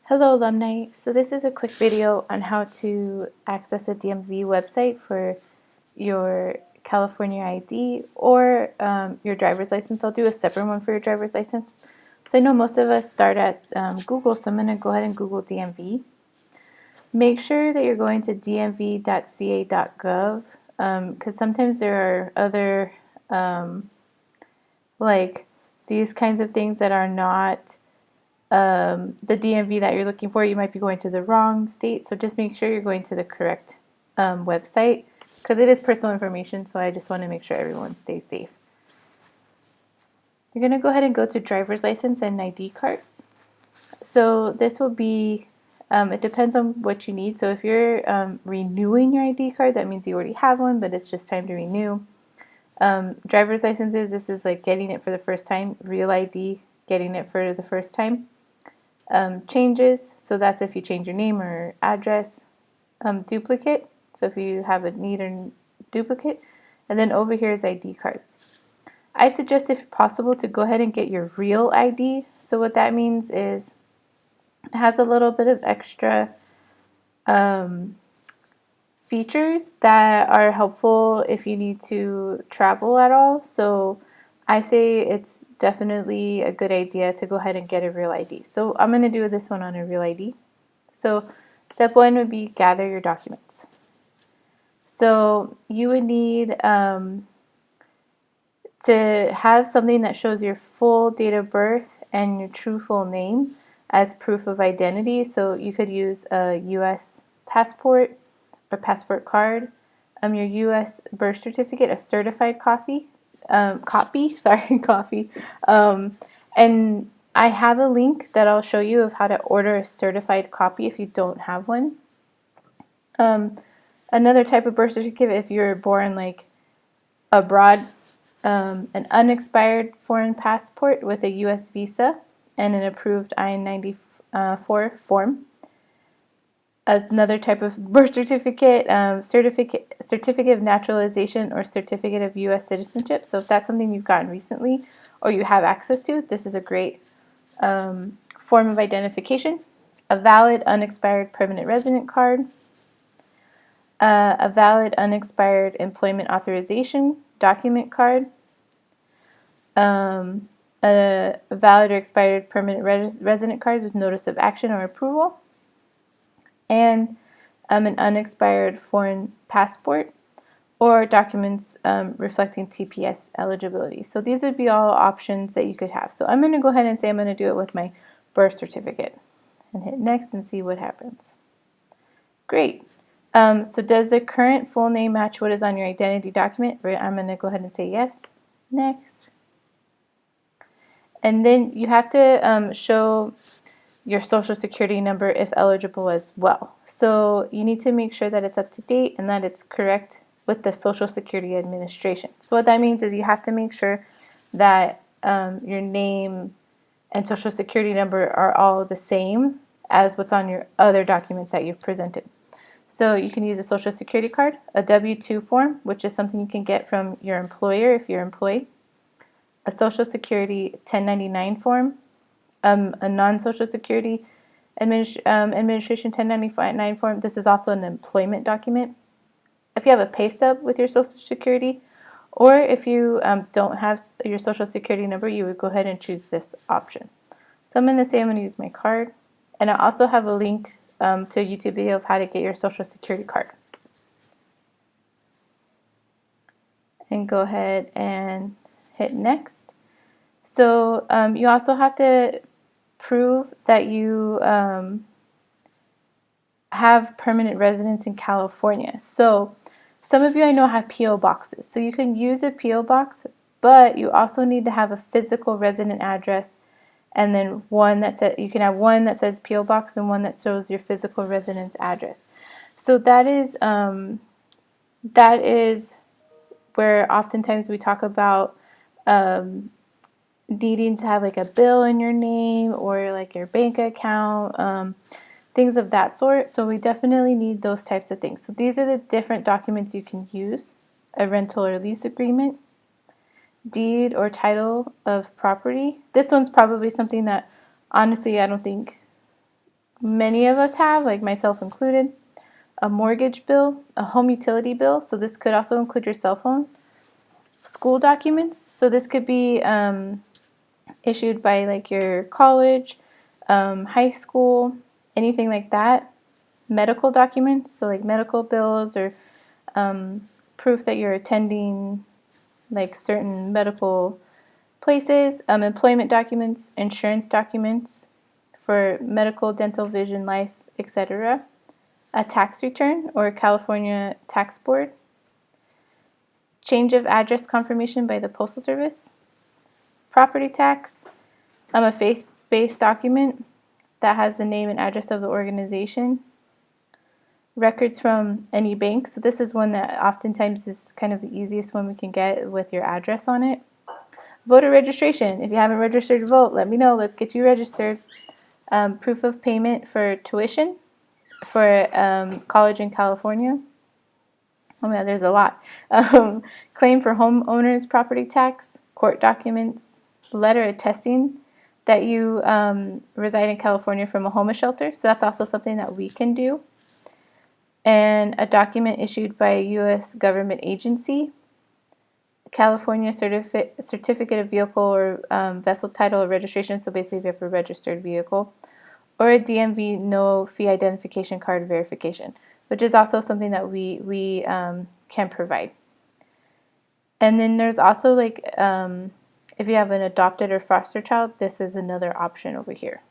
Hello alumni, so this is a quick video on how to access a DMV website for your California ID or your driver's license. I'll do a separate one for your driver's license. So I know most of us start at Google, so I'm going to go ahead and Google DMV. Make sure that you're going to dmv.ca.gov because sometimes there are other like these kinds of things that are not the DMV that you're looking for. You might be going to the wrong state, so just make sure you're going to the correct website because it is personal information, so I just want to make sure everyone stays safe. You're going to go ahead and go to driver's license and ID cards. So this will be, it depends on what you need. So if you're renewing your ID card, that means you already have one, but it's just time to renew. Driver's licenses, this is like getting it for the first time. Real ID, getting it for the first time. Changes, so that's if you change your name or address. Duplicate, so if you have a need or duplicate. And then over here is ID cards. I suggest, if possible, to go ahead and get your real ID. So what that means is it has a little bit of extra features that are helpful if you need to travel at all. So I say it's definitely a good idea to go ahead and get a real ID. So I'm going to do this one on a real ID. So step one would be gather your documents. So you would need to have something that shows your full date of birth and your true full name as proof of identity. So you could use a U.S. passport or passport card, your U.S. birth certificate, a certified copy, and I have a link that I'll show you of how to order a certified copy if you don't have one. Another type of birth certificate, if you're born like abroad, an unexpired foreign passport with a U.S. visa and an approved I-94 form. Another type of birth certificate, certificate of naturalization or certificate of U.S. citizenship. So if that's something you've gotten recently or you have access to, this is a great form of identification. A valid unexpired permanent resident card, a valid unexpired employment authorization document card, a valid or expired permanent resident card with notice of action or approval, and an unexpired foreign passport or documents reflecting TPS eligibility. So these would be all options that you could have. So I'm going to go ahead and say I'm going to do it with my birth certificate and hit next and see what happens. Great. So does the current full name match what is on your identity document? I'm going to go ahead and say yes. Next. And then you have to show your social security number if eligible as well. So you need to make sure that it's up to date and that it's correct with the Social Security Administration. So what that means is you have to make sure that your name and social security number are all the same as what's on your other documents that you've presented. So you can use a social security card, a W-2 form, which is something you can get from your employer if you're employed, a social security 1099 form, a non-social security administration 1099 form. This is also an employment document. If you have a pay stub with your social security, or if you don't have your social security number, you would go ahead and choose this option. So I'm going to say I'm going to use my card, and I also have a link to a YouTube video of how to get your social security card. And go ahead and hit next. So you also have to prove that you have permanent residence in California. So some of you I know have P.O. boxes. So you can use a P.O. box, but you also need to have a physical resident address, and then one that says, you can have one that says P.O. box and one that shows your physical residence address. So that is where oftentimes we talk about needing to have like a bill in your name or like your bank account, things of that sort. So we definitely need those types of things. So these are the different documents you can use: a rental or lease agreement, deed or title of property. This one's probably something that honestly I don't think many of us have, like myself included, a mortgage bill, a home utility bill. So this could also include your cell phone, school documents. So this could be issued by like your college, high school, anything like that. Medical documents, so like medical bills or proof that you're attending like certain medical places, employment documents, insurance documents for medical, dental, vision, life, etc. A tax return or California Tax Board. Change of address confirmation by the Postal Service. Property tax. A faith-based document that has the name and address of the organization. Records from any bank. So this is one that oftentimes is kind of the easiest one we can get with your address on it. Voter registration. If you haven't registered to vote, let me know. Let's get you registered. Proof of payment for tuition for college in California. Oh man, there's a lot. Claim for homeowners property tax, court documents, letter attesting that you reside in California from a homeless shelter. So that's also something that we can do. And a document issued by a U.S. government agency, California certificate of vehicle or vessel title or registration. So basically, if you have a registered vehicle, or a DMV no fee identification card verification, which is also something that we can provide. And then there's also like if you have an adopted or foster child, this is another option over here.